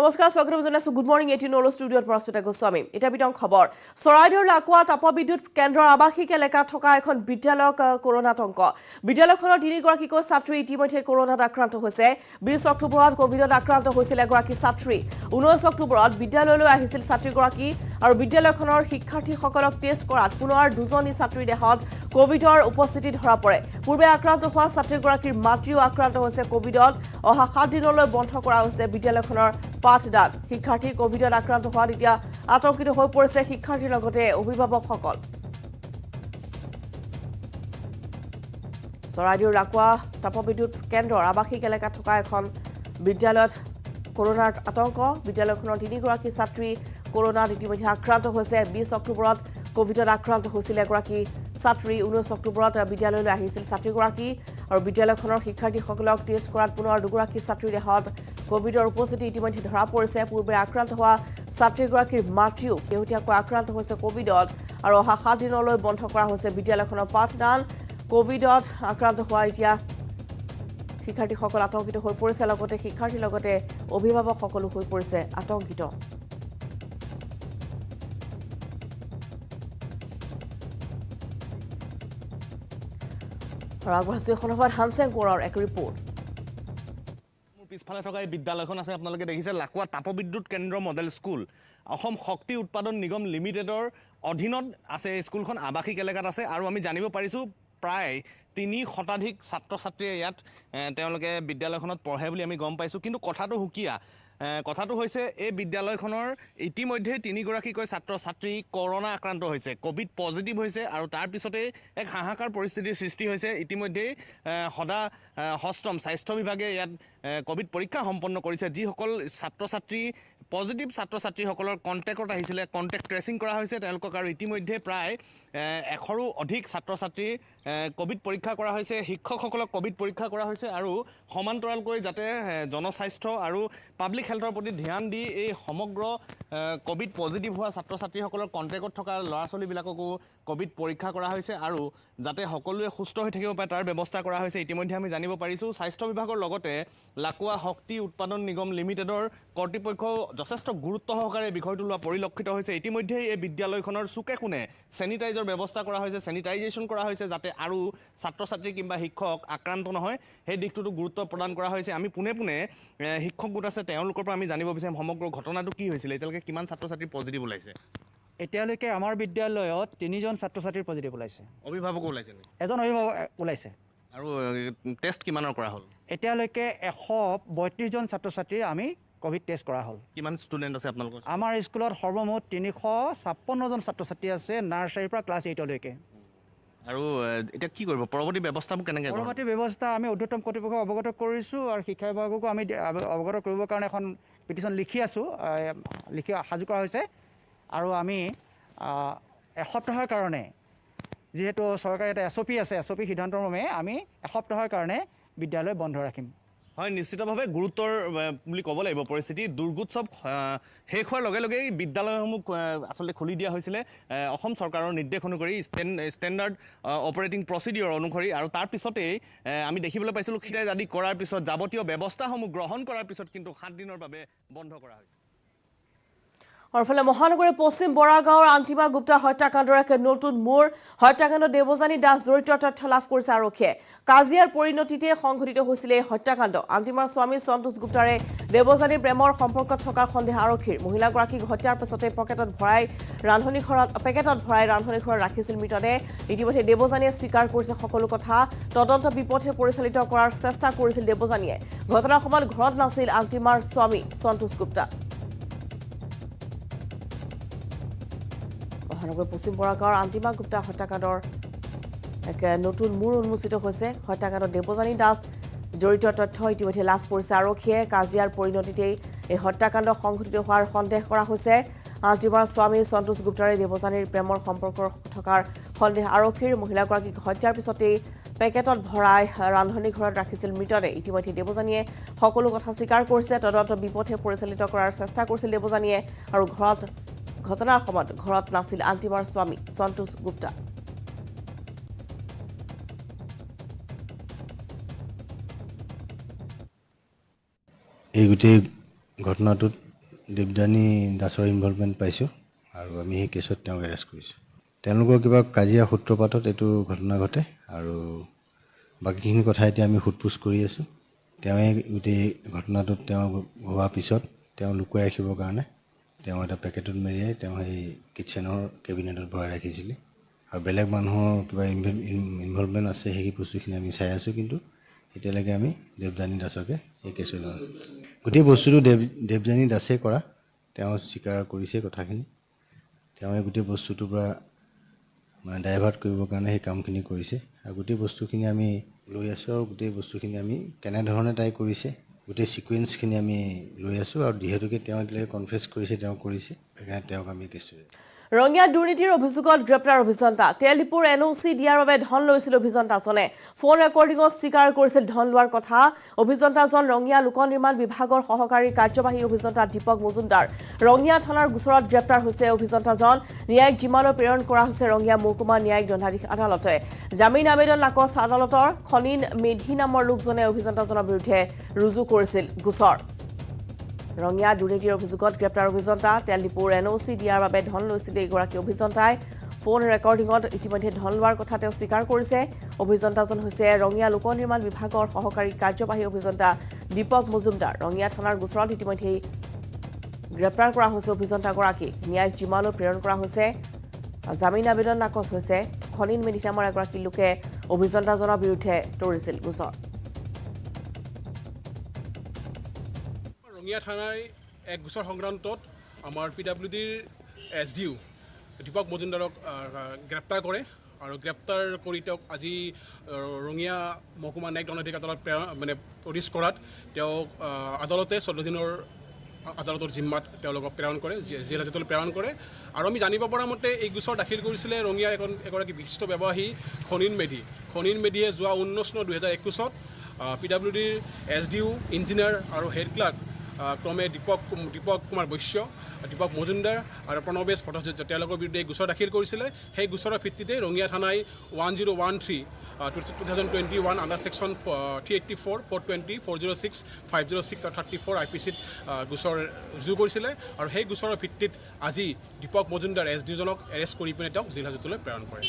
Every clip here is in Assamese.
নমস্কাৰ স্বাগতম জনাইছো গুড মৰ্নিং 18 নলো ষ্টুডিঅ'ত প্ৰস্তুত গোস্বামী এটা বিতং খবৰ চৰাইদেউৰ লাকুৱা তাপবিদ্যুৎ কেন্দ্ৰৰ আৱাসিক এলেকাত থকা এখন বিদ্যালয়ক কৰোনা আতংক বিদ্যালয়খনৰ তিনিগৰাকীকৈ ছাত্ৰী ইতিমধ্যে কৰোনাত আক্ৰান্ত হৈছে 20 অক্টোবৰত কোভিডত আক্ৰান্ত হৈছিল এগৰাকী ছাত্ৰী 19 অক্টোবৰত বিদ্যালয়লৈ আহিছিল ছাত্ৰীগৰাকী আৰু বিদ্যালয়খনৰ শিক্ষাৰ্থীসকলক টেষ্ট কৰাত পুনৰ দুজনী ছাত্ৰীৰ দেহত কোভিডৰ উপস্থিতি ধৰা পৰে পূৰ্বে আক্ৰান্ত হোৱা ছাত্ৰীগৰাকীৰ মাতৃও আক্ৰান্ত হৈছে কোভিডত অহা 7 দিনলৈ বন্ধ কৰা হৈছে বিদ্যালয়খনৰ পাঠদান শিক্ষাৰ্থী কোভিডত আক্ৰান্ত হোৱাত এতিয়া আতংকিত হৈ পৰিছে শিক্ষাৰ্থীৰ লগতে অভিভাৱকসকল চৰাইদেউৰ লাকুৱা তাপবিদ্যুৎ কেন্দ্ৰৰ আৱাসিক এলেকাত থকা এখন বিদ্যালয়ত কৰোনাৰ আতংক বিদ্যালয়খনৰ তিনিগৰাকী ছাত্ৰী কৰোনাত ইতিমধ্যে আক্ৰান্ত হৈছে 20 অক্টোবৰত কোভিডত আক্ৰান্ত হৈছিল এগৰাকী ছাত্ৰী 19 অক্টোবৰত বিদ্যালয়লৈ আহিছিল ছাত্ৰীগৰাকী আৰু বিদ্যালয়খনৰ শিক্ষাৰ্থীসকলক টেষ্ট কৰাত পুনৰ দুগৰাকী ছাত্ৰীৰ দেহত কোভিডৰ উপস্থিতি ইতিমধ্যে ধৰা পৰিছে পূৰ্বে আক্ৰান্ত হোৱা ছাত্ৰীগৰাকীৰ মাতৃও শেহতীয়াকৈ আক্ৰান্ত হৈছে কোভিডত আৰু অহা 7 দিনলৈ বন্ধ কৰা হৈছে বিদ্যালয়খনৰ পাঠদান কোভিডত আক্ৰান্ত হোৱা এতিয়া শিক্ষাৰ্থীসকল আতংকিত হৈ পৰিছে লগতে শিক্ষাৰ্থীৰ লগতে অভিভাৱকসকলো হৈ পৰিছে আতংকিত হানসেং কোৰৰ এক ৰিপৰ্ট পিছফালে থকা এই বিদ্যালয়খন আছে আপোনালোকে দেখিছে লাকুৱা তাপবিদ্যুৎ কেন্দ্ৰ মডেল স্কুল অসম শক্তি উৎপাদন নিগম লিমিটেডৰ অধীনত আছে এই স্কুলখন আৱাসিক এলেকাত আছে আৰু আমি জানিব পাৰিছোঁ প্ৰায় 3 শতাধিক ছাত্ৰ ছাত্ৰীয়ে ইয়াত তেওঁলোকে বিদ্যালয়খনত পঢ়ে বুলি আমি গম পাইছোঁ কিন্তু কথাটো হুকিয়া কথাটো হৈছে এই বিদ্যালয়খনৰ ইতিমধ্যে 3গৰাকীকৈ ছাত্ৰ ছাত্ৰী কৰোনা আক্ৰান্ত হৈছে কোভিড পজিটিভ হৈছে আৰু তাৰ পিছতে এক হাহাকাৰ পৰিস্থিতিৰ সৃষ্টি হৈছে ইতিমধ্যে হষ্টম স্বাস্থ্য বিভাগে ইয়াত কোভিড পৰীক্ষা সম্পন্ন কৰিছে যিসকল ছাত্ৰ ছাত্ৰী পজিটিভ ছাত্ৰ ছাত্ৰীসকলৰ কণ্টেক্টত আহিছিলে কণ্টেক্ট ট্ৰেচিং কৰা হৈছে তেওঁলোকক আৰু ইতিমধ্যে প্ৰায় 100ৰো অধিক ছাত্ৰ ছাত্ৰীৰ কোভিড পৰীক্ষা কৰা হৈছে শিক্ষকসকলক কোভিড পৰীক্ষা কৰা হৈছে আৰু সমান্তৰালকৈ যাতে জনস্বাস্থ্য আৰু পাব্লিক হেল্থৰ প্ৰতি ধ্যান দি এই সমগ্ৰ কোভিড পজিটিভ হোৱা ছাত্ৰ ছাত্ৰীসকলৰ কণ্টেক্টত থকা ল'ৰা ছোৱালীবিলাককো কোভিড পৰীক্ষা কৰা হৈছে আৰু যাতে সকলোৱে সুস্থ হৈ থাকিব পাৰে তাৰ ব্যৱস্থা কৰা হৈছে ইতিমধ্যে আমি জানিব পাৰিছোঁ স্বাস্থ্য বিভাগৰ লগতে লাকুৱা শক্তি উৎপাদন নিগম লিমিটেডৰ কৰ্তৃপক্ষ যথেষ্ট গুৰুত্ব সহকাৰে বিষয়টো লোৱা পৰিলক্ষিত হৈছে ইতিমধ্যে এই বিদ্যালয়খনৰ চুকে কোণে চেনিটাইজৰ ব্যৱস্থা কৰা হৈছে চেনিটাইজেশ্যন কৰা হৈছে যাতে আৰু ছাত্ৰ ছাত্ৰী কিংবা শিক্ষক আক্ৰান্ত নহয় সেই দিশটোতো গুৰুত্ব প্ৰদান কৰা হৈছে আমি পোনে পোনে শিক্ষক গোট আছে তেওঁলোকৰ পৰা আমি জানিব বিচাৰিম সমগ্ৰ ঘটনাটো কি হৈছিল এতিয়ালৈকে কিমান ছাত্ৰ ছাত্ৰী পজিটিভ ওলাইছে এতিয়ালৈকে আমাৰ বিদ্যালয়ত 3জন ছাত্ৰ ছাত্ৰীৰ পজিটিভ ওলাইছে অভিভাৱক ওলাইছে এজন অভিভাৱক ওলাইছে আৰু টেষ্ট কিমানৰ কৰা হ'ল এতিয়ালৈকে 132জন ছাত্ৰ ছাত্ৰীৰ আমি কোভিড টেষ্ট কৰা হ'ল কিমান ষ্টুডেণ্ট আছে আপোনালোকৰ আমাৰ স্কুলত সৰ্বমুঠ 356জন ছাত্ৰ ছাত্ৰী আছে নাৰ্চাৰীৰ পৰা ক্লাছ 8লৈকে আৰু এটা কি কৰিব পৰৱৰ্তী ব্যৱস্থাবোৰ কেনেকৈ পৰৱৰ্তী ব্যৱস্থা আমি ঊৰ্ধ্বতম কৰ্তৃপক্ষক অৱগত কৰিছোঁ আৰু শিক্ষা বিভাগকো আমি অৱগত কৰিবৰ কাৰণে এখন পিটিশ্যন লিখি সাজু কৰা হৈছে আৰু আমি এসপ্তাহৰ কাৰণে যিহেতু চৰকাৰে এটা SOP আছে SOP সিদ্ধান্তৰ মৰ্মে আমি এসপ্তাহৰ কাৰণে বিদ্যালয় বন্ধ ৰাখিম হয় নিশ্চিতভাৱে গুৰুত্বৰ বুলি ক'ব লাগিব পৰিস্থিতি দুৰ্গোৎসৱ শেষ হোৱাৰ লগে লগেই বিদ্যালয়সমূহ আচলতে খুলি দিয়া হৈছিলে অসম চৰকাৰৰ নিৰ্দেশ অনুসৰি ষ্টেণ্ডাৰ্ড অপাৰেটিং প্ৰচিডিঅ'ৰ অনুসৰি আৰু তাৰ পিছতেই আমি দেখিবলৈ পাইছিলোঁ খিটাই আদি কৰাৰ পিছত যাৱতীয় ব্যৱস্থাসমূহ গ্ৰহণ কৰাৰ পিছত কিন্তু 7 দিনৰ বাবে বন্ধ কৰা হৈছে অৰফালে মহানগৰীৰ পশ্চিম বৰাগাঁৱৰ আন্তিমা গুপ্তা হত্যাকাণ্ডৰ এক নতুন মূৰ হত্যাকাণ্ডত দেৱজানী দাস জড়িত তথ্য লাভ কৰিছে আৰক্ষীয়ে কাজিয়াৰ পৰিণতিতে সংঘটিত হৈছিল এই হত্যাকাণ্ড আন্তিমাৰ স্বামী সন্তোষ গুপ্তাৰে দেৱজানীৰ প্ৰেমৰ সম্পৰ্কত থকাৰ সন্দেহ আৰক্ষীৰ মহিলাগৰাকীক হত্যাৰ পিছতে পেকেটত ভৰাই ৰান্ধনীঘৰত ৰাখিছিল মৃতদেহ ইতিমধ্যে দেৱজানীয়ে স্বীকাৰ কৰিছে সকলো কথা তদন্ত বিপথে পৰিচালিত কৰাৰ চেষ্টা কৰিছিল দেৱজানীয়ে ঘটনাৰ সময়ত ঘৰত নাছিল আন্তিমাৰ স্বামী সন্তোষ গুপ্তা মহানগৰ পশ্চিম বৰাগাঁৱৰ আন্তিমা গুপ্তা হত্যাকাণ্ডৰ এক নতুন মূৰ উন্মোচিত হৈছে হত্যাকাণ্ডত দেৱজানী দাস জড়িত তথ্য ইতিমধ্যে লাভ কৰিছে আৰক্ষীয়ে কাজিয়াৰ পৰিণতিতেই এই হত্যাকাণ্ড সংঘটিত হোৱাৰ সন্দেহ কৰা হৈছে আন্তিমাৰ স্বামী সন্তোষ গুপ্তাৰে দেৱজানীৰ প্ৰেমৰ সম্পৰ্ক থকাৰ সন্দেহ আৰক্ষীৰ মহিলাগৰাকীক হত্যাৰ পিছতেই পেকেটত ভৰাই ৰান্ধনীঘৰত ৰাখিছিল মৃতদেহ ইতিমধ্যে দেৱজানীয়ে সকলো কথা স্বীকাৰ কৰিছে তদন্ত বিপথে পৰিচালিত কৰাৰ চেষ্টা কৰিছিল দেৱজানীয়ে আৰু ঘটনাৰ সময়ত ঘৰত নাছিল আন্তিমাৰ স্বামী সন্তোষ গুপ্তা এই গোটেই ঘটনাটোত দেৱযানী দাসৰ ইনভলভমেণ্ট পাইছোঁ আৰু আমি সেই কেছত তেওঁক এৰেষ্ট কৰিছোঁ। তেওঁলোকৰ কিবা কাজিয়া সূত্ৰপাতত এইটো ঘটনা ঘটে আৰু বাকীখিনি কথা এতিয়া আমি সোধপোছ কৰি আছোঁ। তেওঁৱে গোটেই ঘটনাটোত তেওঁ হোৱাৰ পিছত তেওঁ লুকুৱাই ৰাখিবৰ কাৰণে তেওঁ এটা পেকেটত মেৰিয়াই তেওঁ সেই কিটচেনৰ কেবিনেটত ভৰাই ৰাখিছিলে আৰু বেলেগ মানুহৰ কিবা ইনভলভমেণ্ট আছে সেই বস্তুখিনি আমি চাই আছোঁ, কিন্তু এতিয়ালৈকে আমি দেৱযানী দাসকে এই কেছলৈ লওঁ। গোটেই বস্তুটো দেৱযানী দাসে কৰা, তেওঁ স্বীকাৰ কৰিছে কথাখিনি। তেওঁৱে গোটেই বস্তুটোৰ পৰা মানে ডাইভাৰ্ট কৰিবৰ কাৰণে সেই কামখিনি কৰিছে আৰু গোটেই বস্তুখিনি আমি লৈ আছোঁ আৰু গোটেই বস্তুখিনি আমি কেনেধৰণে তাই কৰিছে গোটেই ছিকুৱেঞ্চখিনি আমি লৈ আছোঁ আৰু যিহেতুকে তেওঁ এতিয়ালৈকে কনফেছ কৰিছে তেওঁ কৰিছে, সেইকাৰণে তেওঁক আমি কেছটো ৰঙিয়া দুৰ্নীতিৰ অভিযোগত গ্ৰেপ্তাৰ অভিযন্তা। তেল ডিপুৰ NOC দিয়াৰ বাবে ধন লৈছিল অভিযন্তাজনে। ফোন ৰেকৰ্ডিঙত স্বীকাৰ কৰিছিল ধন লোৱাৰ কথা। অভিযন্তাজন ৰঙিয়া লোক নিৰ্মাণ বিভাগৰ সহকাৰী কাৰ্যবাহী অভিযন্তা দীপক মজুমদাৰ। ৰঙিয়া থানাৰ গোচৰত গ্ৰেপ্তাৰ হৈছে অভিযন্তাজন। ন্যায়িক জিম্মালৈ প্ৰেৰণ কৰা হৈছে ৰঙিয়া মহকুমা ন্যায়িক দণ্ডাধীশ আদালতে। জামিন আবেদন নাকচ আদালতৰ। খনিন মেধি নামৰ লোকজনে অভিযন্তাজনৰ বিৰুদ্ধে ৰুজু কৰিছিল গোচৰ। ৰঙিয়া দুৰ্নীতিৰ অভিযোগত গ্ৰেপ্তাৰ অভিযন্তা। তেল ডিপুৰ NOC দিয়াৰ বাবে ধন লৈছিল এইগৰাকী অভিযন্তাই। ফোন ৰেকৰ্ডিঙত ইতিমধ্যে ধন লোৱাৰ কথা তেওঁ স্বীকাৰ কৰিছে। অভিযন্তাজন হৈছে ৰঙিয়া লোক নিৰ্মাণ বিভাগৰ সহকাৰী কাৰ্যবাহী অভিযন্তা দীপক মজুমদাৰ। ৰঙিয়া থানাৰ গোচৰত ইতিমধ্যেই গ্ৰেপ্তাৰ কৰা হৈছে অভিযন্তাগৰাকীক। ন্যায়িক জিম্মালৈ প্ৰেৰণ কৰা হৈছে। জামিন আবেদন নাকচ হৈছে। খনিন মেধি নামৰ এগৰাকী লোকে অভিযন্তাজনৰ বিৰুদ্ধে তৰিছিল গোচৰ। ৰঙিয়া থানাৰ এক গোচৰ সংক্ৰান্তত আমাৰ PWDৰ SDU দীপক মজুমদাৰক গ্ৰেপ্তাৰ কৰে আৰু গ্ৰেপ্তাৰ কৰি তেওঁক আজি ৰঙিয়া মহকুমা ন্যায়িক দণ্ডাধীশ আদালত প্ৰডিউচ কৰাত তেওঁক আদালতে 14 দিনৰ আদালতৰ জিম্মাত তেওঁলোকক প্ৰেৰণ কৰে, জেল হাজতলৈ প্ৰেৰণ কৰে। আৰু আমি জানিব পৰা মতে এই গোচৰ দাখিল কৰিছিলে ৰঙিয়াৰ এগৰাকী বিশিষ্ট ব্যৱসায়ী খনিন মেধি। খনিন মেধিয়ে যোৱা 19/9/2021 PWDৰ SDU ইঞ্জিনিয়াৰ আৰু হেড ক্লাৰ্ক ক্ৰমে দীপক কুমাৰ বৈশ্য, দীপক মজুমদাৰ আৰু প্ৰণৱেশ ভট্টাচাৰ্য তেওঁলোকৰ বিৰুদ্ধে গোচৰ দাখিল কৰিছিলে। সেই গোচৰৰ ভিত্তিতে ৰঙিয়া থানাই 1013/2021 আণ্ডাৰ ছেকশ্যন 384, 420, 406, 506 আৰু 34 IPCত গোচৰ ৰুজু কৰিছিলে আৰু সেই গোচৰৰ ভিত্তিত আজি দীপক মজুমদাৰ SDUজনক এৰেষ্ট কৰি পিনে তেওঁক জেল হাজতলৈ প্ৰেৰণ কৰে।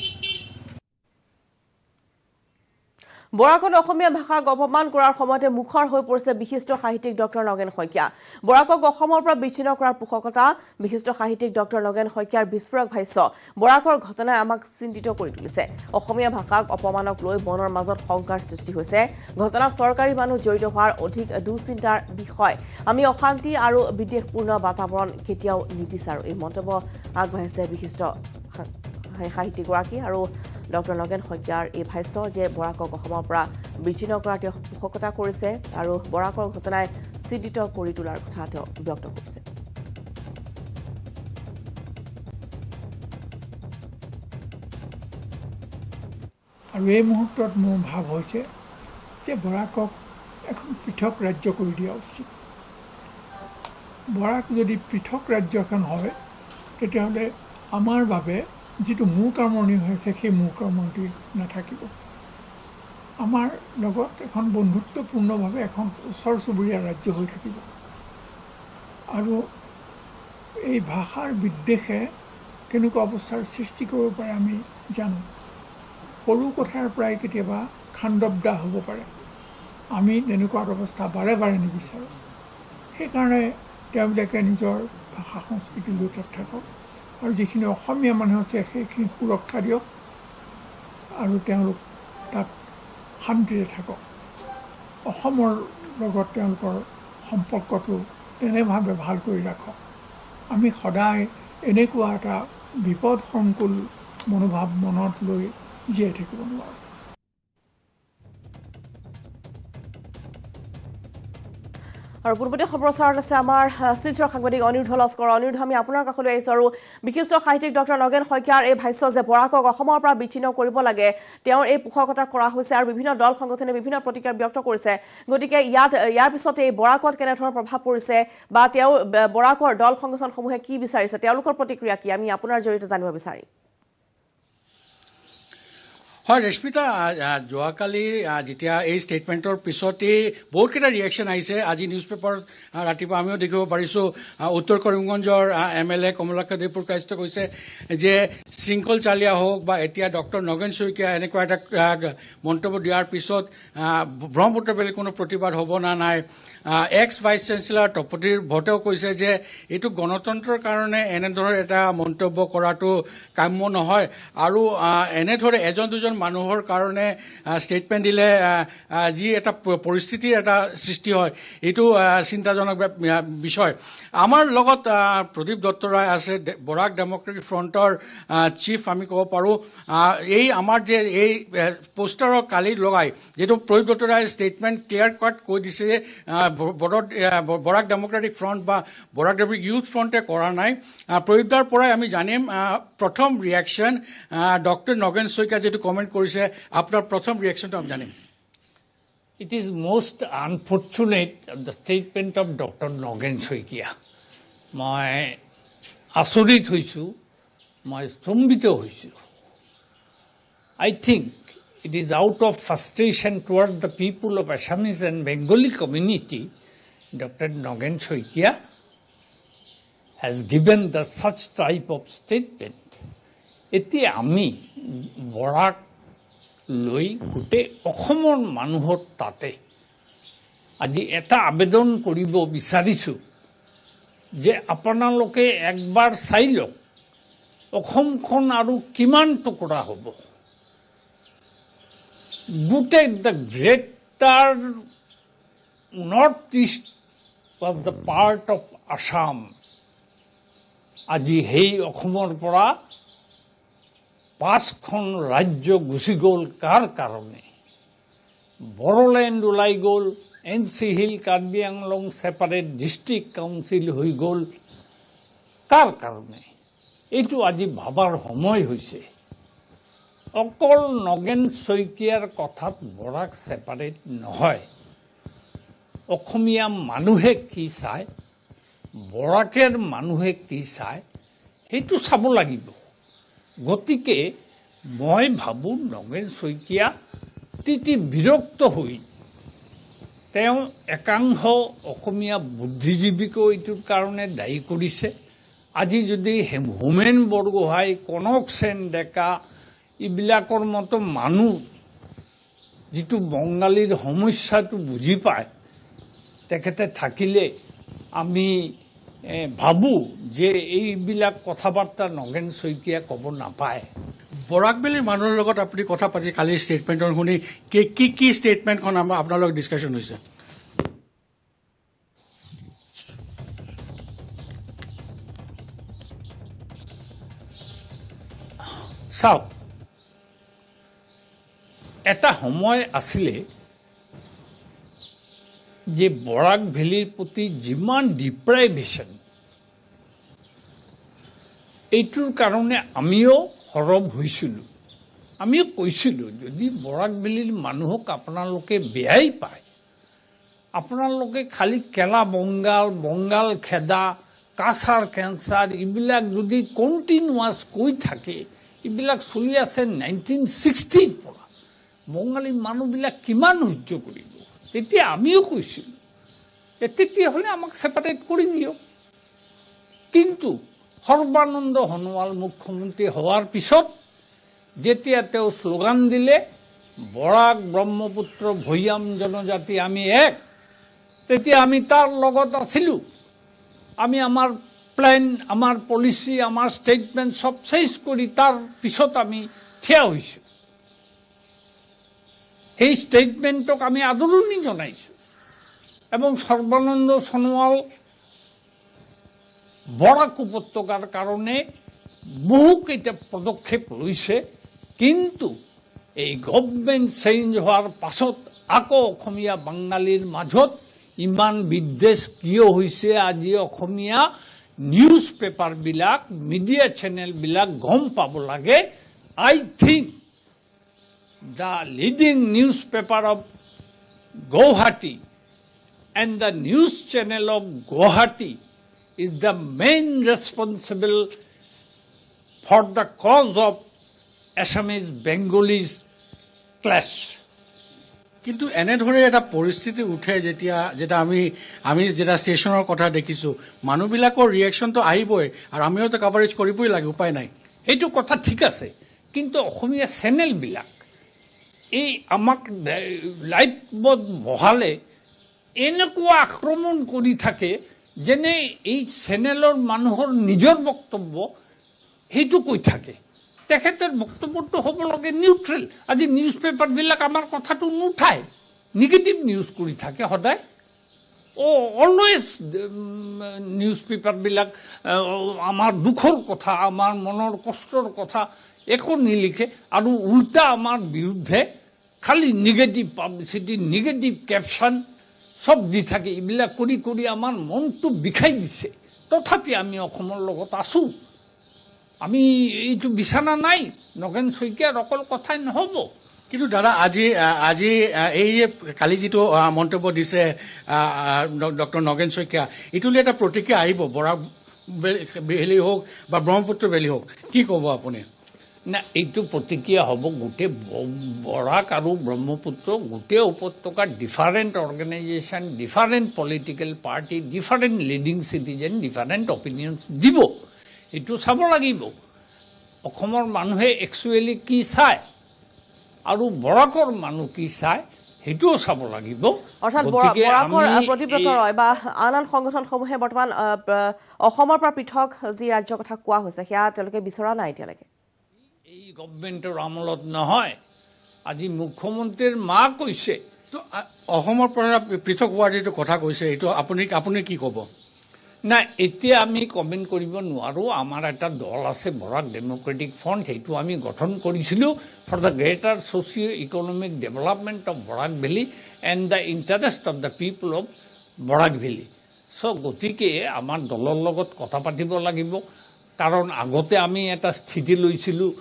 বৰাকত অসমীয়া ভাষাক অপমান কৰাৰ সময়তে মুখৰ হৈ পৰিছে বিশিষ্ট সাহিত্যিক ডক্টৰ নগেন শইকীয়া। বৰাকক অসমৰ পৰা বিচ্ছিন্ন কৰাৰ পোষকতা বিশিষ্ট সাহিত্যিক ডক্টৰ নগেন শইকীয়াৰ বিস্ফোৰক ভাষ্য। বৰাকৰ ঘটনাই আমাক চিন্তিত কৰি তুলিছে। অসমীয়া ভাষাক অপমানক লৈ মনৰ মাজত শংকাৰ সৃষ্টি হৈছে। ঘটনাত চৰকাৰী মানুহ জড়িত হোৱাৰ অধিক দুশ্চিন্তাৰ বিষয়। আমি অশান্তি আৰু বিদ্বেষপূৰ্ণ বাতাবৰণ কেতিয়াও নিবিচাৰোঁ। এই মন্তব্য আগবঢ়াইছে বিশিষ্ট সাহিত্যিকগৰাকী আৰু ডক্টৰ নগেন শইকীয়াৰ এই ভাষ্য যে বৰাকক অসমৰ পৰা বিচ্ছিন্ন কৰাৰ তেওঁ পোষকতা কৰিছে আৰু বৰাকৰ ঘটনাই চিন্তিত কৰি তোলাৰ কথা তেওঁ ব্যক্ত কৰিছে। আৰু এই মুহূৰ্তত মোৰ ভাৱ হৈছে যে বৰাকক এখন পৃথক ৰাজ্য কৰি দিয়া উচিত। বৰাক যদি পৃথক ৰাজ্য এখন হয় তেতিয়াহ'লে আমাৰ বাবে যিটো মূৰ কামৰণি হৈছে সেই মূৰ কামৰণি নাথাকিব। আমাৰ লগত এখন বন্ধুত্বপূৰ্ণভাৱে এখন ওচৰ চুবুৰীয়া ৰাজ্য হৈ থাকিব। আৰু এই ভাষাৰ বিদ্বেষে কেনেকুৱা অৱস্থাৰ সৃষ্টি কৰিব পাৰে আমি জানো। সৰু কথাৰ পৰাই কেতিয়াবা খাণ্ডৱদা হ'ব পাৰে। আমি তেনেকুৱা অৱস্থা বাৰে বাৰে নিবিচাৰোঁ। সেইকাৰণে তেওঁবিলাকে নিজৰ ভাষা সংস্কৃতি লৈ তাত থাকক আৰু যিখিনি অসমীয়া মানুহ আছে সেইখিনি সুৰক্ষা দিয়ক আৰু তেওঁলোক তাত শান্তিৰে থাকক। অসমৰ লগত তেওঁলোকৰ সম্পৰ্কটো তেনেভাৱে ভাল কৰি ৰাখক। আমি সদায় এনেকুৱা এটা বিপদসংকুল মনোভাৱ মনত লৈ জীয়াই থাকিব নোৱাৰোঁ। আৰু পূৰ্বতে সম্প্ৰচাৰত আছে আমাৰ শিলচৰ সাংবাদিক অনিৰুদ্ধ লস্কৰ। অনিৰুদ্ধ, আমি আপোনাৰ কাষলৈ আহিছোঁ আৰু বিশিষ্ট সাহিত্যিক ডক্টৰ নগেন শইকীয়াৰ এই ভাষ্য যে বৰাকক অসমৰ পৰা বিচ্ছিন্ন কৰিব লাগে, তেওঁৰ এই পোষকতা কৰা হৈছে আৰু বিভিন্ন দল সংগঠনে বিভিন্ন প্ৰতিক্ৰিয়া ব্যক্ত কৰিছে। গতিকে ইয়াৰ পিছতে এই বৰাকত কেনেধৰণৰ প্ৰভাৱ পৰিছে বা তেওঁ বৰাকৰ দল সংগঠনসমূহে কি বিচাৰিছে, তেওঁলোকৰ প্ৰতিক্ৰিয়া কি, আমি আপোনাৰ জৰিয়তে জানিব বিচাৰিম। হয় ৰশ্মিতা যোৱাকালি যেতিয়া এই ষ্টেটমেণ্টৰ পিছতেই বহুতকেইটা ৰিয়েকশ্যন আহিছে আজি নিউজ পেপাৰত ৰাতিপুৱা আমিও দেখিব পাৰিছোঁ উত্তৰ কৰিমগঞ্জৰ MLA কমলাক্ষ দেৱপ্ৰকাশে কৈছে যে শৃংখল চালিয়া হওক বা এতিয়া ডক্টৰ নগেন শইকীয়া এনেকুৱা এটা মন্তব্য দিয়াৰ পিছত ব্ৰহ্মপুত্ৰ ভেলীত কোনো প্ৰতিবাদ হ'ব না নাই এক্স ভাইচ চেঞ্চেলৰ তপতিৰ ভটেও কৈছে যে এইটো গণতন্ত্ৰৰ কাৰণে এনেধৰণৰ এটা মন্তব্য কৰাটো কাম্য নহয় আৰু এনেধৰণে এজন দুজন মানুহৰ কাৰণে ষ্টেটমেণ্ট দিলে যি এটা পৰিস্থিতিৰ এটা সৃষ্টি হয় এইটো চিন্তাজনক বিষয় আমাৰ লগত প্ৰদীপ দত্ত ৰায় আছে বৰাক ডেমক্ৰেটিক ফ্ৰণ্টৰ চিফ আমি ক'ব পাৰোঁ এই আমাৰ যে এই পোষ্টাৰৰ কালি লগাই যিটো প্ৰদীপ দত্ত ৰায় ষ্টেটমেণ্ট ক্লিয়াৰ কাট কৈ দিছে যে বৰাক ডেমক্ৰেটিক ফ্ৰণ্ট বা বৰাক ডেমক্ৰেটিক ইউথ ফ্ৰণ্টে কৰা নাই প্ৰদীপদাৰ পৰাই আমি জানিম প্ৰথম ৰিয়েকশ্যন ডক্টৰ নগেন শইকীয়া যিটো কমেণ্ট কৰিছে আপোনাৰ প্ৰথম ৰিয়েকশ্যনটো আমি জানিম It is most unfortunate the statement of Dr. Nogen Soikia. মই আচৰিত হৈছোঁ মই স্তম্ভিত হৈছোঁ I think it is out of frustration toward the people of Assamese and Bengali community Dr. Nogen Soikia has given the such type of statement. এতিয়া আমি বৰাক লৈ গোটেই অসমৰ মানুহৰ তাতে আজি এটা আবেদন কৰিব বিচাৰিছোঁ যে আপোনালোকে একবাৰ চাই লওক অসমখন আৰু কিমান টুকুৰা হ'ব গোটেই the greater north east was the part of Assam. আজি সেই অসমৰ পৰা 5খন ৰাজ্য গুচি গ'ল কাৰ কাৰণে বড়োলেণ্ড ওলাই গ'ল NC hill Karbi Anglong separate district council হৈ গ'ল কাৰ কাৰণে এইটো আজি ভাবাৰ সময় হৈছে অকল নগেন শইকীয়াৰ কথাত বৰাক ছেপাৰেট নহয় অসমীয়া মানুহে কি চায় বৰাকেৰ মানুহে কি চায় সেইটো চাব লাগিব গতিকে মই ভাবোঁ নগেন শইকীয়া তিতি বিৰক্ত হৈ তেওঁ একাংশ অসমীয়া বুদ্ধিজীৱীকো এইটোৰ কাৰণে দায়ী কৰিছে আজি যদি হোমেন বৰগোহাঁই কনক সেন ডেকা এইবিলাকৰ মতো মানুহ যিটো বঙালীৰ সমস্যাটো বুজি পায় তেখেতে থাকিলে আমি ভাবোঁ যে এইবিলাক কথা বাৰ্তা নগেন শইকীয়া ক'ব নাপায় বৰাক ভেলীৰ মানুহৰ লগত আপুনি কথা পাতি কালিৰ ষ্টেটমেণ্টৰ শুনি কি ষ্টেটমেণ্টখন আপোনাৰ লগত ডিছকাশ্যন হৈছে চাওক এটা সময় আছিলে যে বৰাক ভেলীৰ প্ৰতি যিমান ডিপ্ৰাইভেশ্যন এইটোৰ কাৰণে আমিও সৰব হৈছিলোঁ আমিও কৈছিলোঁ যদি বৰাক ভেলীৰ মানুহক আপোনালোকে বেয়াই পায় আপোনালোকে খালি কেলা বংগাল খেদা কাছাৰ কেঞ্চাৰ এইবিলাক যদি কণ্টিনিউৱাছ কৈ থাকে এইবিলাক চলি আছে 1960ৰ পৰা বঙালী মানুহবিলাক কিমান সহ্য কৰিব তেতিয়া আমিও কৈছিলোঁ তেতিয়াহ'লে আমাক ছেপাৰেট কৰি দিয়ক কিন্তু সৰ্বানন্দ সোণোৱাল মুখ্যমন্ত্ৰী হোৱাৰ পিছত যেতিয়া তেওঁ শ্লোগান দিলে বৰাক ব্ৰহ্মপুত্ৰ ভৈয়াম জনজাতি আমি এক তেতিয়া আমি তাৰ লগত আছিলোঁ আমি আমাৰ প্লেন আমাৰ পলিচি আমাৰ ষ্টেটমেণ্ট চব চেঞ্জ কৰি তাৰ পিছত আমি থিয় হৈছোঁ সেই ষ্টেটমেণ্টক আমি আদৰণি জনাইছোঁ এবং সৰ্বানন্দ সোণোৱাল বৰাক উপত্যকাৰ কাৰণে বহুকেইটা পদক্ষেপ লৈছে কিন্তু এই গভৰ্ণমেণ্ট চেঞ্জ হোৱাৰ পাছত আকৌ অসমীয়া বাঙালীৰ মাজত ইমান বিদ্বেষ কিয় হৈছে আজি অসমীয়া নিউজ পেপাৰবিলাক মিডিয়া চেনেলবিলাক গম পাব লাগে আই think the leading newspaper of Guwahati and the news channel of Guwahati is the main responsible for the cause of Assamese Bengalis clash. কিন্তু এনেদৰে এটা পৰিস্থিতি উঠে যেতিয়া আমি যেতিয়া ষ্টেচনৰ কথা দেখিছোঁ, মানুহবিলাকৰ ৰিয়েকশ্যনটো আহিবই আৰু আমিওতো কাভাৰেজ কৰিবই লাগে, উপায় নাই। সেইটো কথা ঠিক আছে, কিন্তু অসমীয়া চেনেলবিলাক এই আমাক লাইভত বহালে এনেকুৱা আক্ৰমণ কৰি থাকে যেনে এই চেনেলৰ মানুহৰ নিজৰ বক্তব্য সেইটো কৈ থাকে। তেখেতৰ বক্তব্যটো হ'ব লাগে নিউট্ৰেল। আজি নিউজ পেপাৰবিলাক আমাৰ কথাটো নুঠায়, নিগেটিভ নিউজ কৰি থাকে সদায়। অলৱেজ নিউজ পেপাৰবিলাক আমাৰ দুখৰ কথা, আমাৰ মনৰ কষ্টৰ কথা একো নিলিখে আৰু উল্টা আমাৰ বিৰুদ্ধে খালি নিগেটিভ পাব্লিচিটি, নিগেটিভ কেপশ্যন চব দি থাকে। এইবিলাক কৰি কৰি আমাৰ মনটো বিষাই দিছে। তথাপি আমি অসমৰ লগত আছোঁ, আমি এইটো বিচনা নাই। নগেন শইকীয়াৰ অকল কথাই নহ'ব। কিন্তু দাদা আজি এই যে কালি যিটো মন্তব্য দিছে ডক্টৰ নগেন শইকীয়া, এইটোলৈ এটা প্ৰতিক্ৰিয়া আহিব, বৰাক ভেলী হওক বা ব্ৰহ্মপুত্ৰ ভেলী হওক, কি ক'ব আপুনি? না, এইটো প্ৰতিক্ৰিয়া হ'ব গোটেই বৰাক আৰু ব্ৰহ্মপুত্ৰ গোটেই উপত্যকাৰ different organisation, different political party, different leading citizen different opinions দিব। এইটো চাব লাগিব অসমৰ মানুহে একচুৱেলি কি চায় আৰু বৰাকৰ মানুহ কি চায়, সেইটোও চাব লাগিব। অৰ্থাৎ বৰাকৰ প্ৰতিব্ৰত ৰয় বা আন আন সংগঠনসমূহে বৰ্তমান অসমৰ পৰা পৃথক যি ৰাজ্যৰ কথা কোৱা হৈছে সেয়া তেওঁলোকে বিচৰা নাই এতিয়ালৈকে। এই গভৰ্ণমেণ্টৰ আমলত নহয়, আজি মুখ্যমন্ত্ৰীৰ মা কৈছে। তো অসমৰ পৰা পৃথক হোৱাৰ যিটো কথা কৈছে, এইটো আপুনি কি ক'ব? নাই, এতিয়া আমি কমেণ্ট কৰিব নোৱাৰোঁ। আমাৰ এটা দল আছে বৰাক ডেম'ক্ৰেটিক ফ্ৰণ্ট, সেইটো আমি গঠন কৰিছিলোঁ for the greater socio' economic development of Barak valley and the interest of the people of Barak valley. So' গতিকে আমাৰ দলৰ লগত কথা পাতিব লাগিব, কাৰণ আগতে আমি এটা স্থিতি লৈছিলোঁ।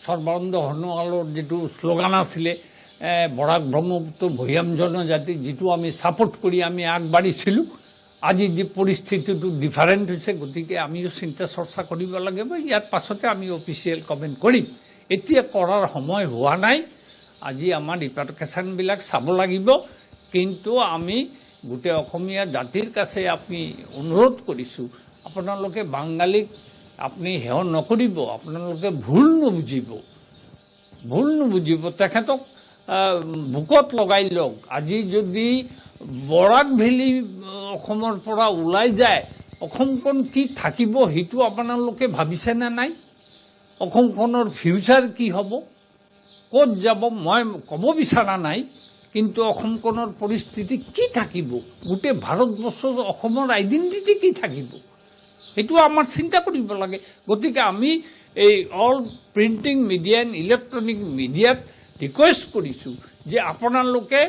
সৰ্বানন্দ সোণোৱালৰ যিটো শ্লোগান আছিলে বৰাক ব্ৰহ্মপুত্ৰ ভৈয়াম জনজাতি, যিটো আমি ছাপোৰ্ট কৰি আমি আগবাঢ়িছিলোঁ। আজি যি পৰিস্থিতিটো ডিফাৰেণ্ট হৈছে, গতিকে আমিও চিন্তা চৰ্চা কৰিব লাগিব। ইয়াৰ পাছতে আমি অফিচিয়েল কমেণ্ট কৰিম, এতিয়া কৰাৰ সময় হোৱা নাই। আজি আমাৰ ৰিপাৰ্কেশ্যনবিলাক চাব লাগিব, কিন্তু আমি গোটেই অসমীয়া জাতিৰ কাছে আমি অনুৰোধ কৰিছোঁ, আপোনালোকে বাঙালীক আপুনি সেৱা নকৰিব, আপোনালোকে ভুল নুবুজিব, তেখেতক বুকত লগাই লওক। আজি যদি বৰাক ভেলী অসমৰ পৰা ওলাই যায়, অসমখন কি থাকিব সেইটো আপোনালোকে ভাবিছেনে নাই? অসমখনৰ ফিউচাৰ কি হ'ব, ক'ত যাব মই ক'ব বিচৰা নাই, কিন্তু অসমখনৰ পৰিস্থিতি কি থাকিব, গোটেই ভাৰতবৰ্ষৰ অসমৰ আইডেণ্টিটি কি থাকিব, সেইটো আমাৰ চিন্তা কৰিব লাগে। গতিকে আমি এই all printing media and electronic মিডিয়াত ৰিকুৱেষ্ট কৰিছোঁ যে আপোনালোকে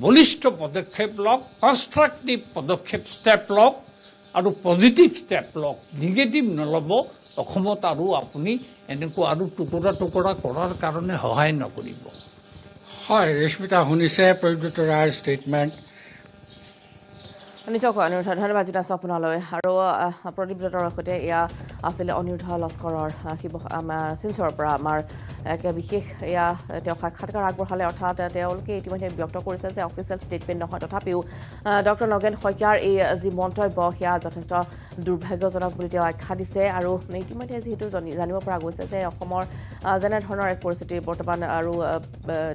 বলিষ্ঠ পদক্ষেপ লওক, কনষ্ট্ৰাকটিভ পদক্ষেপ ষ্টেপ লওক আৰু পজিটিভ ষ্টেপ লওক, নিগেটিভ নল'ব। অসমত আৰু আপুনি এনেকুৱা আৰু টুকুৰা কৰাৰ কাৰণে সহায় নকৰিব। হয়, ৰেশ্মিতা শুনিছে প্ৰদ্যুৎ ৰায়ৰ ষ্টেটমেণ্ট। নিশ্চয় ধন্যবাদ জনাইছোঁ আপোনালৈ। আৰু প্ৰদীপ্তৰ সৈতে এয়া আছিলে অনিৰুদ্ধ লস্কৰৰ শিলচৰৰ পৰা আমাৰ এক বিশেষ এয়া তেওঁ সাক্ষাৎকাৰ আগবঢ়ালে। অৰ্থাৎ তেওঁলোকে ইতিমধ্যে ব্যক্ত কৰিছে যে অফিচিয়েল ষ্টেটমেণ্ট নহয়, তথাপিও ডক্টৰ নগেন শইকীয়াৰ এই যি মন্তব্য সেয়া যথেষ্ট দুৰ্ভাগ্যজনক বুলি তেওঁ আখ্যা দিছে। আৰু ইতিমধ্যে যিহেতু জানিব পৰা গৈছে যে অসমৰ যেনেধৰণৰ এক পৰিস্থিতি বৰ্তমান, আৰু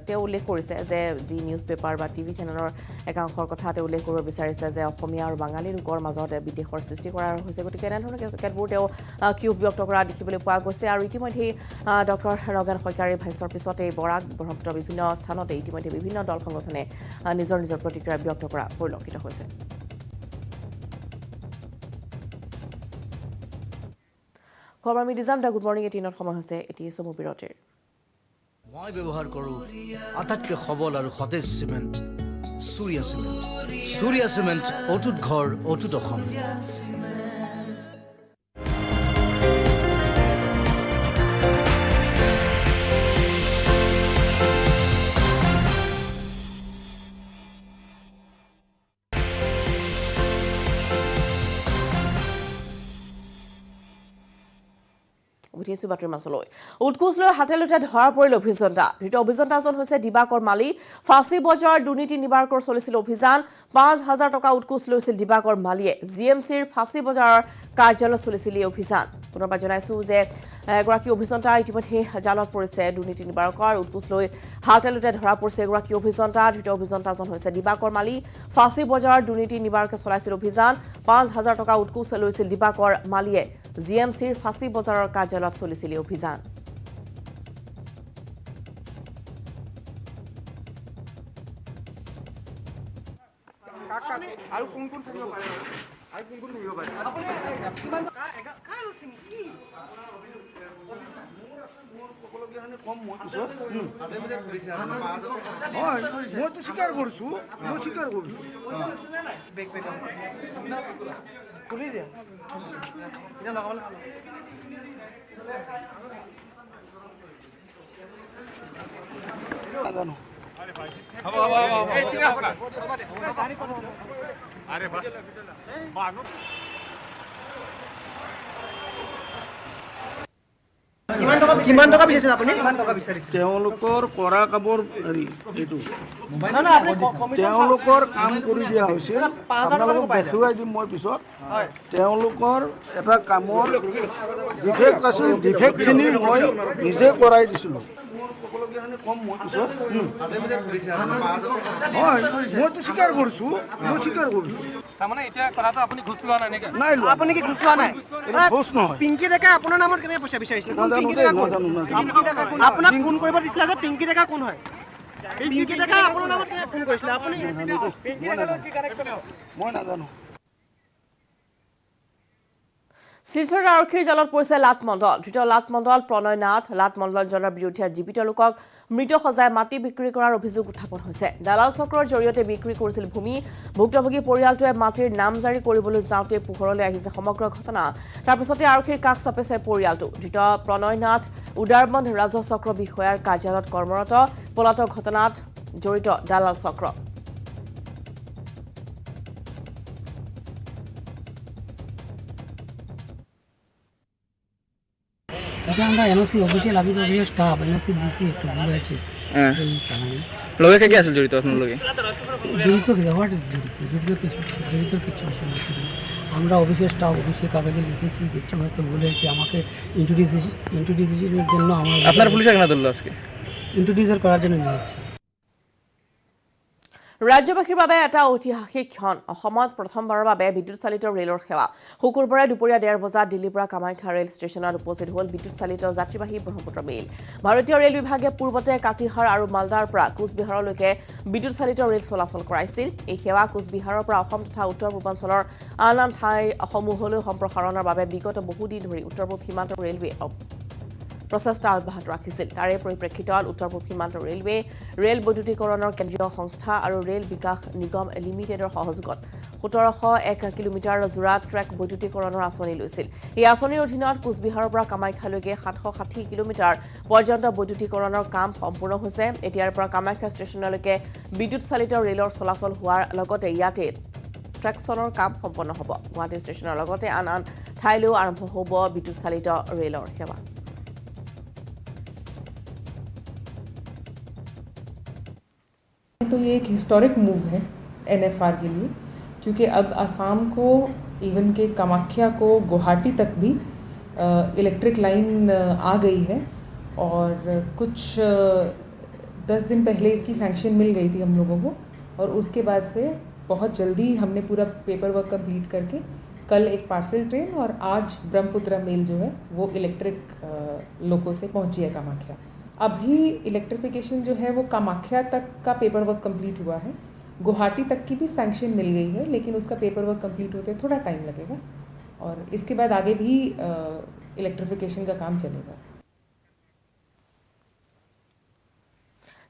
তেওঁ উল্লেখ কৰিছে যে যি নিউজ পেপাৰ বা টিভি চেনেলৰ একাংশৰ কথা তেওঁ উল্লেখ কৰিব বিচাৰিছে যে অসমীয়া আৰু বাঙালী লোকৰ মাজত বিদ্বেষৰ সৃষ্টি কৰা হৈছে। গতিকে এনেধৰণৰ কেতবোৰ তেওঁ ক্ষোভ ব্যক্ত কৰা দেখিবলৈ পোৱা গৈছে। আৰু ইতিমধ্যেই ডক্টৰ নগেন শইকীয়াৰ এই ভাষ্যৰ পিছতে বৰাক ব্ৰহ্মপুত্ৰৰ বিভিন্ন স্থানতে ইতিমধ্যে বিভিন্ন দল সংগঠনে নিজৰ নিজৰ প্ৰতিক্ৰিয়া ব্যক্ত কৰা পৰিলক্ষিত হৈছে। খবৰ আমি দিজাম দা গুড মৰ্ণিং 18ত সময় হৈছে এটি চমু বিৰতিৰ। মই ব্যৱহাৰ কৰোঁ আটাইতকৈ সবল আৰু সতেজ cement Surya cement. Surya cement অটুট ঘৰ অটুট অসম। পঠিয়াইছো বাতৰি মাছলৈ উৎকোচ লৈ হাতেলতে ধৰা পৰিল অভিযন্তা ধৃত অভিযন্তাজন হৈছে দিবাকৰ মালি ফাঁচী বজাৰ দুৰ্নীতি নিবাৰকৰ চলিছিল অভিযান ৫,০০০ টকা উৎকোচ লৈছিল দিবাকৰ মালিয়ে জিএমচিৰ ফাঁচী বজাৰৰ কাৰ্যালয় চলিছিল এই অভিযান পুনৰবাৰ জনাইছো যে এগৰাকী অভিযন্তা ইতিমধ্যে জালত পৰিছে দুৰ্নীতি নিবাৰকৰ উৎকোচ লৈ হাতেলতে ধৰা পৰিছে এগৰাকী অভিযন্তা ধৃত অভিযন্তাজন হৈছে দিবাকৰ মালি ফাঁচী বজাৰৰ দুৰ্নীতি নিবাৰকে চলাইছিল অভিযান ৫,০০০ টকা উৎকোচ লৈছিল দিবাকৰ মালিয়ে জিএমচিৰ ফাঁচী বজাৰৰ কাৰ্যালয়ত চলিছিল এই অভিযান আৰু কোন কোন থাকিব পাৰে আৰু কোন কোন থাকিব পাৰে আপুনি কিমান মইতো স্বীকাৰ কৰিছোঁ খুলি দিয়া এতিয়া লগাবলৈ নাজানো কিমান টকা বিচাৰিছে আপুনি কিমান টকা বিচাৰিছে তেওঁলোকৰ কৰা কামৰ হেৰি এইটো তেওঁলোকৰ কাম কৰি দিয়া হৈছিল আপোনালোকক দেখুৱাই দিম মই পিছত তেওঁলোকৰ এটা কামৰ ডিফেক্ট আছিল ডিফেক্টখিনি মই নিজে কৰাই দিছিলোঁ মইতো স্বীকাৰ কৰিছোঁ তাৰমানে এতিয়া কথাটো আপুনি ঘুচ লোৱা নাই নেকি নাই আপুনি কি ঘুচ লোৱা নাই ঘুচ নহয় পিংকি ডেকা আপোনাৰ নামত কেনেকৈ পইচা বিচাৰিছিলে আপোনাক ফোন কৰিব দিছিলে যে পিংকি ডেকা কোন হয় পিংকি ডেকা আপোনাৰ নামত কেনেকৈ ফোন কৰিছিলে আপুনি মই নাজানো শিলচৰ আৰক্ষীৰ জালত পৰিছে লাটমণ্ডল ধৃত লাটমণ্ডল প্ৰণয় নাথ লাটমণ্ডলজনৰ বিৰুদ্ধে জীৱিত লোকক মৃত সজাই মাটি বিক্ৰী কৰাৰ অভিযোগ উত্থাপন হৈছে দালাল চক্ৰৰ জৰিয়তে বিক্ৰী কৰিছিল ভূমি ভুক্তভোগী পৰিয়ালটোৱে মাটিৰ নামজাৰি কৰিবলৈ যাওঁতে পোহৰলৈ আহিছে সমগ্ৰ ঘটনা তাৰ পিছতে আৰক্ষীৰ কাষ চাপিছে পৰিয়ালটো ধৃত প্ৰণয় নাথ উদাৰবন্ধ ৰাজহ চক্ৰ বিষয়াৰ কাৰ্যালয়ত কৰ্মৰত পলাতক ঘটনাত জড়িত দালাল চক্ৰ আমরা এনওসি অফিসিয়াল অফিসের স্টাফ এনওসি দিছি একটু ভুল আছে এই কারণে লগে কে আছে জড়িত আপনার লগে জড়িত হোয়াট ইজ জড়িত কিছু বিষয় না আমরা অফিসের স্টাফ অফিসে কাগজে লিখেছি কিছু হয়তো ভুল হয়েছে আমাকে ইন্ট্রোডিউসের জন্য আমার আপনার পুলিশ কেন ধরলো আজকে ইন্ট্রোডিউসার করার জন্য নিয়েছি ৰাজ্যবাসীৰ বাবে এটা ঐতিহাসিক ক্ষণ অসমত প্ৰথমবাৰৰ বাবে বিদ্যুৎ চালিত ৰেলৰ সেৱা শুকুৰবাৰে দুপৰীয়া 1:30 বজাত দিল্লীৰ পৰা কামাখ্যা ৰেল ষ্টেচনত উপস্থিত হ'ল বিদ্যুৎ চালিত যাত্ৰীবাহী ব্ৰহ্মপুত্ৰ মেইল ভাৰতীয় ৰেল বিভাগে পূৰ্বতে কাটিহাৰ আৰু মালদাৰ পৰা কোচবিহাৰলৈকে বিদ্যুৎ চালিত ৰেল চলাচল কৰাইছিল এই সেৱা কোচবিহাৰৰ পৰা অসম তথা উত্তৰ পূৰ্বাঞ্চলৰ আন আন ঠাইসমূহলৈ সম্প্ৰসাৰণৰ বাবে বিগত বহুদিন ধৰি উত্তৰ পূব সীমান্ত ৰেলৱে প্ৰচেষ্টা অব্যাহত ৰাখিছিল তাৰে পৰিপ্ৰেক্ষিতত উত্তৰ পূব সীমান্ত ৰেলৱে ৰেল বৈদ্যুতিকৰণৰ কেন্দ্ৰীয় সংস্থা আৰু ৰেল বিকাশ নিগম লিমিটেডৰ সহযোগত ১৭০১ কিলোমিটাৰ জোৰা ট্ৰেক বৈদ্যুতিকৰণৰ আঁচনি লৈছিল এই আঁচনিৰ অধীনত কোচবিহাৰৰ পৰা কামাখ্যালৈকে ৭৬০ কিলোমিটাৰ পৰ্যন্ত বৈদ্যুতিকৰণৰ কাম সম্পূৰ্ণ হৈছে এতিয়াৰ পৰা কামাখ্যা ষ্টেচনলৈকে বিদ্যুৎ চালিত ৰেলৰ চলাচল হোৱাৰ লগতে ইয়াতে ট্ৰেকচনৰ কাম সম্পন্ন হ'ব গুৱাহাটী ষ্টেচনৰ লগতে আন আন ঠাইলৈও আৰম্ভ হ'ব বিদ্যুৎ চালিত ৰেলৰ সেৱা तो ये एक हिस्टोरिक मूव है एनएफआर के लिए क्योंकि अब असम को इवन के कामाख्या को गुवाहाटी तक भी इलेक्ट्रिक लाइन आ गई है और कुछ 10 दिन पहले इसकी सैंक्शन मिल गई थी हम लोगों को और उसके बाद से बहुत जल्दी हमने पूरा पेपर वर्क कंप्लीट करके कल एक पार्सल ट्रेन और आज ब्रह्मपुत्रा मेल जो है वो इलेक्ट्रिक लोको से पहुंची है कामाख्या अभी इलेक्ट्रिफिकेशन जो है वो कामाख्या तक का पेपर वर्क कंप्लीट हुआ है गुवाहाटी तक की भी सैंक्शन मिल गई है लेकिन उसका पेपर वर्क कंप्लीट होते थोड़ा टाइम लगेगा और इसके बाद आगे भी इलेक्ट्रिफिकेशन का काम चलेगा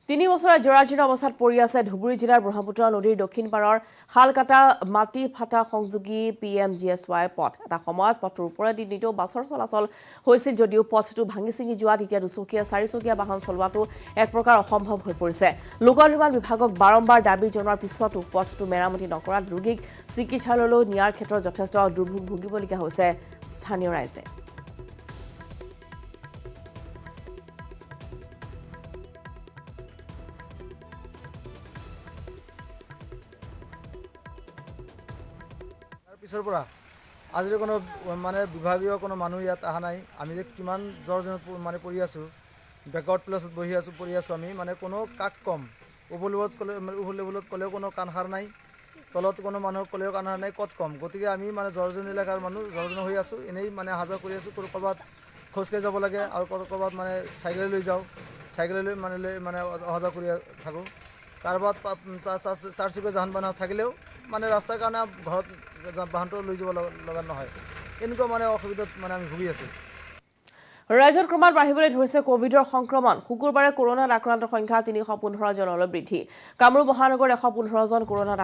3 বছৰৰ জৰাজীৰ্ণ অৱস্থাত পৰি আছে ধুবুৰী জিলাৰ ব্ৰহ্মপুত্ৰ নদীৰ দক্ষিণ পাৰৰ হালকাটা মাটি ফাটা সংযোগী PMGSY পথ এটা সময়ত পথটোৰ ওপৰেদি নিতৌ বাছৰ চলাচল হৈছিল যদিও পথটো ভাঙি ছিঙি যোৱাত এতিয়া দুচকীয়া চাৰিচকীয়া বাহন চলোৱাটো এক প্ৰকাৰ অসম্ভৱ হৈ পৰিছে লোক নিৰ্মাণ বিভাগক বাৰম্বাৰ দাবী জনোৱাৰ পিছতো পথটো মেৰামতি নকৰাত ৰোগীক চিকিৎসালয়লৈ নিয়াৰ ক্ষেত্ৰত যথেষ্ট দুৰ্ভোগ ভুগিবলগীয়া হৈছে স্থানীয় ৰাইজে পিছৰ পৰা আজিলৈ কোনো মানে বিভাগীয় কোনো মানুহ ইয়াত অহা নাই আমি যে কিমান জৰ্জনত মানে পৰি আছোঁ বেকৱাৰ্ড প্লেছত বহি আছোঁ পৰি আছোঁ আমি মানে কোনো কাক কম ওপৰ লেভেলত ক'লেও কোনো কাণসাৰ নাই তলত কোনো মানুহক ক'লেও কাণসাৰ নাই ক'ত কম গতিকে আমি মানে জৰ্জন এলেকাৰ মানুহ জৰ্জন হৈ আছোঁ এনেই মানে অহা যোৱা কৰি আছোঁ ক'ৰবাত খোজকাঢ়ি যাব লাগে আৰু ক'ৰবাত মানে চাইকেলে লৈ যাওঁ চাইকেলে লৈ মানে অহা যোৱা কৰি থাকোঁ কাৰোবাত চাৰ চিপে যান বাহন থাকিলেও মানে ৰাস্তাৰ কাৰণে ঘৰত বাহনটো লৈ যাব লগা নহয় এনেকুৱা মানে অসুবিধাত মানে আমি ভুগি আছোঁ ৰাজ্যত ক্ৰমাৎ বাঢ়িবলৈ ধৰিছে কোভিডৰ সংক্ৰমণ শুকুৰবাৰে কৰোনাত আক্ৰান্তৰ সংখ্যা 315 জনলৈ বৃদ্ধি কামৰূপ মহানগৰ 115 জন কৰোনাত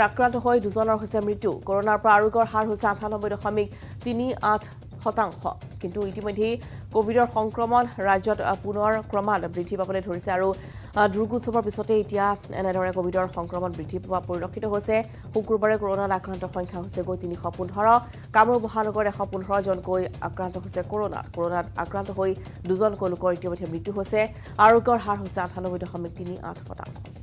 আক্ৰান্ত হৈ দুজনৰ হৈছে মৃত্যু কৰোনাৰ পৰা আৰোগ্যৰ হাৰ হৈছে 98.38%। কিন্তু ইতিমধ্যে কোভিডৰ সংক্ৰমণ ৰাজ্যত পুনৰ ক্ৰমাৎ বৃদ্ধি পাবলৈ ধৰিছে আৰু দুৰ্গোৎসৱৰ পিছতে এতিয়া এনেদৰে কোভিডৰ সংক্ৰমণ বৃদ্ধি পোৱা পৰিলক্ষিত হৈছে শুকুৰবাৰে কৰোনাত আক্ৰান্তৰ সংখ্যা হৈছে 315 কামৰূপ মহানগৰ 115 জনকৈ আক্ৰান্ত হৈছে কৰোনাত আক্ৰান্ত হৈ দুজনকৈ লোকৰ ইতিমধ্যে মৃত্যু হৈছে আৰোগ্যৰ হাৰ হৈছে 98.38%।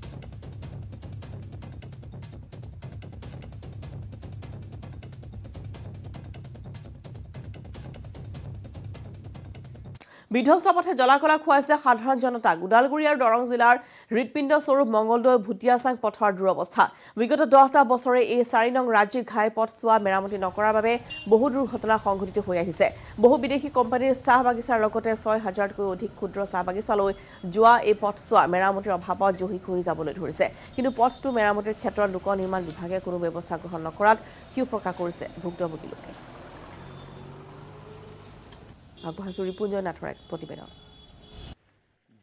বিধ্বস্ত পথে জলাকলা খুৱাইছে সাধাৰণ জনতাক ওদালগুৰি আৰু দৰং জিলাৰ হৃদপিণ্ড স্বৰূপ মংগলদৈ ভুটিয়াচাং পথৰ দুৰৱস্থা বিগত 10টা বছৰে এই 4 নং ৰাজ্যিক ঘাইপথ চোৱা মেৰামতি নকৰাৰ বাবে বহু দুৰ্ঘটনা সংঘটিত হৈ আহিছে বহু বিদেশী কোম্পানীৰ চাহ বাগিচাৰ লগতে 6000তকৈ অধিক ক্ষুদ্ৰ চাহ বাগিচালৈ যোৱা এই পথ চোৱা মেৰামতিৰ অভাৱত জহি হৈ যাবলৈ ধৰিছে কিন্তু পথটো মেৰামতিৰ ক্ষেত্ৰত লোক নিৰ্মাণ বিভাগে কোনো ব্যৱস্থা গ্ৰহণ নকৰাত ক্ষোভ প্ৰকাশ কৰিছে ভুক্তভোগী লোকে আগবঢ়াইছো ৰিপুঞ্জয় নাথৰ এক প্ৰতিবেদন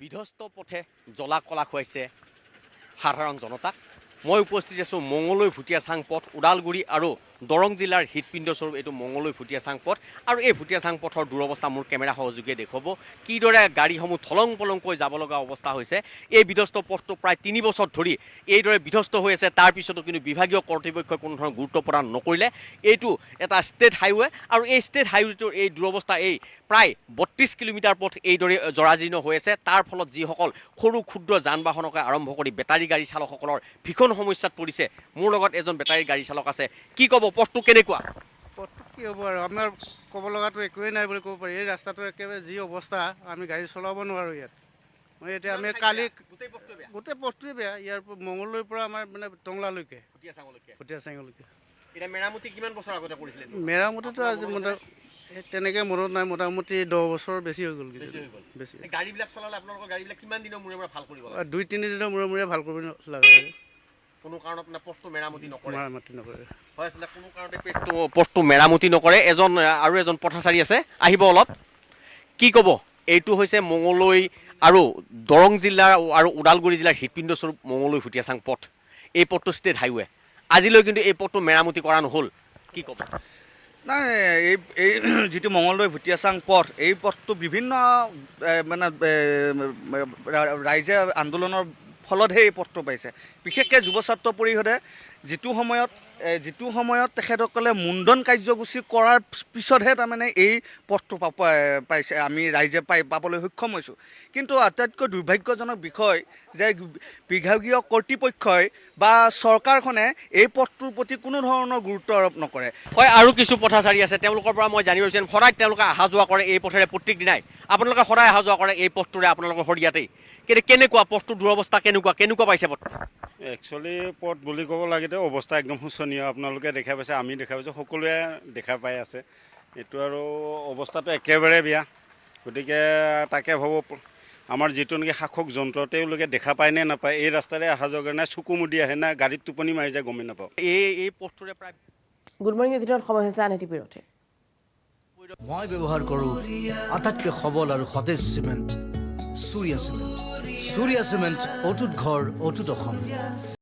বিধ্বস্ত পথে জলাকলা খুৱাইছে সাধাৰণ জনতাক মই উপস্থিত আছোঁ মঙলৈ ভুটিয়াচাং পথ ওদালগুৰি আৰু দৰং জিলাৰ হৃদপিণ্ড স্বৰূপ এইটো মঙলৈ ভুটিয়াচাং পথ আৰু এই ভুটিয়াচাং পথৰ দুৰৱস্থা মোৰ কেমেৰা সহযোগীয়ে দেখুৱাব কিদৰে গাড়ীসমূহ থলং পলংকৈ যাব লগা অৱস্থা হৈছে এই বিধ্বস্ত পথটো প্ৰায় 3 বছৰ ধৰি এইদৰে বিধ্বস্ত হৈ আছে তাৰ পিছতো কিন্তু বিভাগীয় কৰ্তৃপক্ষই কোনো ধৰণৰ গুৰুত্ব প্ৰদান নকৰিলে এইটো এটা ষ্টেট হাইৱে আৰু এই ষ্টেট হাইৱেটোৰ এই দুৰৱস্থা এই প্ৰায় 32 কিলোমিটাৰ পথ এইদৰে জৰাজীৰ্ণ হৈ আছে তাৰ ফলত যিসকল সৰু ক্ষুদ্ৰ যান বাহনকে আৰম্ভ কৰি বেটাৰী গাড়ী চালকসকলৰ ভীষণ সমস্যাত পৰিছে মোৰ লগত এজন বেটাৰী গাড়ী চালক আছে কি ক'ব পথটো কেনেকুৱা পথটো কি হ'ব আৰু আমাৰ ক'ব লগাটো একোৱেই নাই বুলি ক'ব পাৰি এই ৰাস্তাটো একেবাৰে যি অৱস্থা আমি গাড়ী চলাব নোৱাৰোঁ ইয়াত মানে এতিয়া আমি কালি গোটেই পথটোৱে বেয়া ইয়াৰ মঙললৈৰ পৰা আমাৰ মানে টংলালৈকে ভুটিয়াচাঙলৈকে এতিয়া মেৰামতি কিমান বছৰ আগতে কৰিছিলে মেৰামতিটো আজি তেনেকৈ মনত নাই মোটামুটি 10 বছৰ বেছি হৈ গ'ল বেছি গাড়ীবিলাক চলালে আপোনালোকৰ গাড়ীবিলাক কিমান দিনৰ মূৰে মূৰে ভাল কৰিব লাগে 2-3 দিনৰ মূৰে মূৰে ভাল কৰিব লাগে কোনো কাৰণত মানে পথটো মেৰামতি নকৰে হয় আচলতে কোনো কাৰণতে পথটো মেৰামতি নকৰে আৰু এজন পথাচাৰী আছে আহিব অলপ কি ক'ব এইটো হৈছে মঙলৈ আৰু দৰং জিলা আৰু ওদালগুৰি জিলাৰ হৃদপিণ্ড স্বৰূপ মঙলৈ ভুটিয়াচাং পথ এই পথটো ষ্টেট হাইৱে আজিলৈ কিন্তু এই পথটো মেৰামতি কৰা নহ'ল কি ক'ব নাই এই যিটো মঙলদৈ ভুটিয়াচাং পথ এই পথটো বিভিন্ন মানে ৰাইজে আন্দোলনৰ ফলতহে এই পথটো পাইছে বিশেষকৈ যুৱ ছাত্ৰ পৰিষদে যিটো সময়ত তেখেতসকলে মুণ্ডন কাৰ্যসূচী কৰাৰ পিছতহে তাৰমানে এই পথটো পাইছে আমি ৰাইজে পাবলৈ সক্ষম হৈছোঁ কিন্তু আটাইতকৈ দুৰ্ভাগ্যজনক বিষয় যে বিভাগীয় কৰ্তৃপক্ষই বা চৰকাৰখনে এই পথটোৰ প্ৰতি কোনো ধৰণৰ গুৰুত্ব আৰোপ নকৰে হয় আৰু কিছু পথাচাৰী আছে তেওঁলোকৰ পৰা মই জানিব বিচাৰিম সদায় তেওঁলোকে অহা যোৱা কৰে এই পথেৰে প্ৰত্যেক দিনাই আপোনালোকে সদায় অহা যোৱা কৰে এই পথটোৰে আপোনালোকৰ সৰিয়াতেই কেনেকুৱা পথটোৰ দুৰৱস্থা কেনেকুৱা পাইছে পথ একচুৱেলি পথ বুলি ক'ব লাগিলে অৱস্থা একদম শোচনীয় আপোনালোকে দেখা পাইছে আমি দেখা পাইছোঁ সকলোৱে দেখা পাই আছে এইটো আৰু অৱস্থাটো একেবাৰে বেয়া গতিকে তাকে ভাবোঁ আমাৰ যিটো নেকি শাসক যন্ত্ৰ তেওঁলোকে দেখা পায় নে নাপায় এই ৰাস্তাৰে অহা যোৱা কাৰণে চকু মুদি আহে না গাড়ীত টোপনি মাৰি যায় গমেই নাপাওঁ এই পথটোৰে প্ৰায় গুড মৰ্ণিং এডিটৰ সময় হৈছে আনএটি বিৰতি মই ব্যৱহাৰ কৰোঁ আটাইতকৈ সবল আৰু সতেজ চিমেণ্ট সূৰ্যা চিমেণ্ট অটুট ঘৰ অটুট অসম